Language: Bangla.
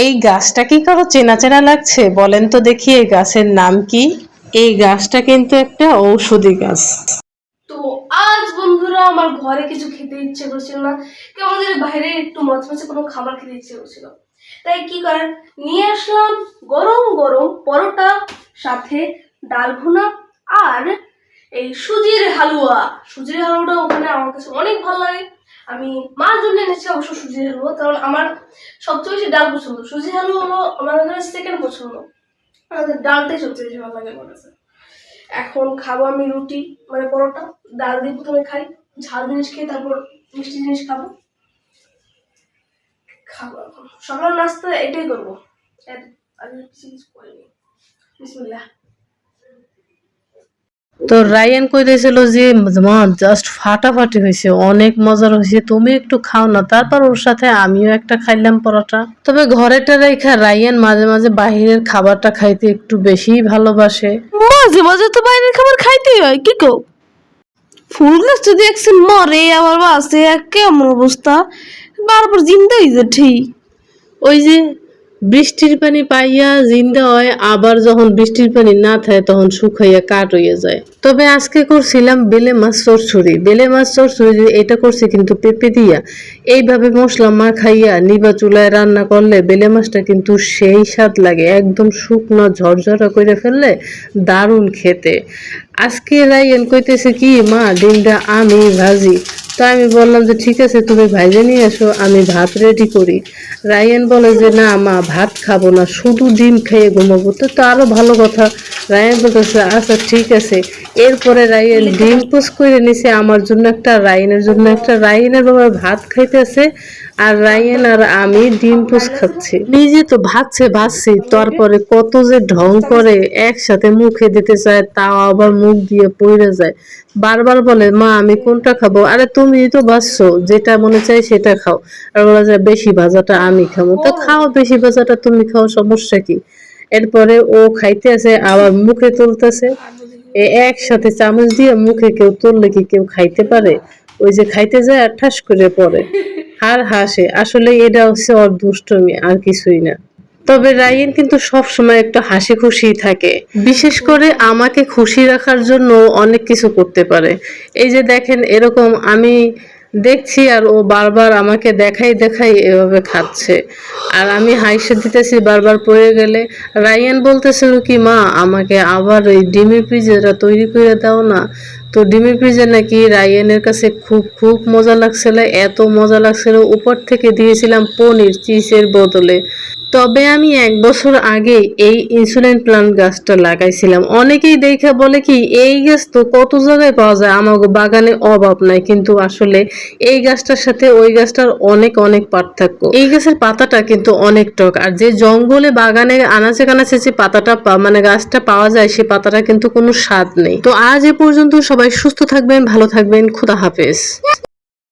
এই গাছটা কি কারো চেনা চেনা লাগছে? বলেন তো দেখি এই গাছের নাম কি? এই গাছটা কিন্তু একটা ঔষধি গাছ। তো আজ বন্ধুরা আমার ঘরে কিছু খেতে ইচ্ছে করছিল না, কেমন যেন বাইরে একটু মচমচে কোনো খাবার খেতে ইচ্ছে করছিল। তাই কি করার, নিয়ে আসলাম গরম গরম পরোটা, সাথে ডাল ভুনা আর এই সুজির হালুয়া। সুজির হালুয়াটা ওখানে আমার কাছে অনেক ভালো লাগে। আমি মার জন্য এনেছি অবশ্য সুজির হালুয়া, কারণ আমার সবচেয়ে বেশি ডাল পছন্দ। সুজির হালুয়া হলো আমার সেকেন্ড পছন্দ, আমাদের ডালটাই সবচেয়ে বেশি ভালো লাগে আমার কাছে। এখন খাবো আমি রুটি, মানে পরোটা। ডাল দিয়ে প্রথমে খাই, ঝাল জিনিস খেয়ে তারপর মিষ্টি জিনিস খাবো। এখন সকালের নাস্তা এটাই করবো, আমি কিছু করিনি। বিসমিল্লাহ। তো রায়ান কইতেছিল যে মা জাস্ট ফাটাফাটি হয়েছে, অনেক মজার হয়েছে, তুমি একটু খাও না। তারপর ওর সাথে আমিও একটা খাইলাম পরোটা। তবে ঘরেটা রেখা রায়ান মাঝে মাঝে বাহিরের খাবারটা খাইতে একটু বেশিই ভালোবাসে। মাঝে মাঝে তো বাইরের খাবার খাইতেই হয়, কি কও? ফুল গাছ যদি একদিন মরে আবার বাঁচে, কেমন অবস্থা, বারবার জিন্দা হয়ে যায় ঠিক। ওই যে বৃষ্টির পানি পাইয়া জিন্দা হয়, আবার যখন বৃষ্টির পানি না থাকে তখন শুকাইয়া কাঠ হইয়া যায়। তবে আজকে করছিলাম বেলে মাছ চচ্চড়ি। বেলে মাছ চচ্চড়ি এটা করছি কিন্তু পেঁপে দিয়া। এইভাবে মশলা মাখাইয়া নিবা চুলায় রান্না করলে বেলে মাছটা কিন্তু সেই স্বাদ লাগে, একদম শুকনো ঝরঝরা করে ফেললে দারুণ খেতে। আজকে রাইয়ান কইতেছে কি মা ডিমটা আমি ভাজি। তো আমি বললাম যে ঠিক আছে তুমি ভাইজে নিয়ে আসো, আমি ভাত রেডি করি। রায়ান বলে যে না মা ভাত খাবো না, শুধু ডিম খেয়ে ঘুমাবো। তো আরো ভালো কথা। রায়ান বলতেছে আচ্ছা ঠিক আছে। এরপরে রায়ান ডিম পোস্ট করে নিছে আমার জন্য একটা, রায়ানের জন্য একটা। রায়ানের বাবা ভাত খাইতেছে আর রায়ান আর আমি ডিম পোস্ট খাচ্ছি। নিজে তো ভাবছি তারপরে কত যে ঢং করে, একসাথে মুখে দিতে চায় তাও আবার মুখ দিয়ে পড়ে যায়। বারবার বলে মা আমি কোনটা খাবো? আরে তুমি তো ভাজছো, যেটা মনে চাই সেটা খাও। আর বলা যায় বেশি ভাজাটা আমি খাবো। তো খাও, বেশি ভাজাটা তুমি খাও, সমস্যা কি? এরপরে ও খাইতে আছে আবার মুখে তুলতেছে। একসাথে চামচ দিয়ে মুখে কেউ তুললে কি কেউ খাইতে পারে? ওই যে খাইতে যায় আর ঠাস করে পড়ে আর হাসে। আসলে এটা হচ্ছে ওর দুষ্টমি, আর কিছুই না। তবে রায়ান কিন্তু সব সময় একটু হাসি খুশি থাকে, বিশেষ করে আমাকে খুশি রাখার জন্য অনেক কিছু করতে পারে। এই যে দেখেন এরকম আমি দেখছি আর ও বারবার আমাকে দেখাই দেখাই এভাবে খাচ্ছে, আর আমি হাইসে দিতেছি বারবার পড়ে গেলে। রায়ান বলতেছিল কি মা আমাকে আবার ওই ডিমের পিজাটা তৈরি করে দাও না। তো ডিমের পিজা নাকি রায়ানের কাছে খুব খুব মজা লাগছিল, এত মজা লাগছিল উপর থেকে দিয়েছিলাম পনির চিজের বদলে। তবে আমি 1 বছর আগে এই ইনসুলিন প্লান্ট গাছটা লাগাইছিলাম। অনেকেই দেখে বলে কি এই গাছ তো কত জায়গায় পাওয়া যায়, আমাকে বাগানে অভাব নাই, কিন্তু আসলে এই গাছটার সাথে ওই গাছটার অনেক অনেক পার্থক্য। এই গাছের পাতাটা কিন্তু অনেক টক, আর যে জঙ্গলে বাগানে আনাচে কানাচে যে পাতাটা মানে গাছটা পাওয়া যায় সে পাতাটা কিন্তু কোনো স্বাদ নেই। তো আজ এ পর্যন্ত, সবাই সুস্থ থাকবেন, ভালো থাকবেন, খুদা হাফেজ।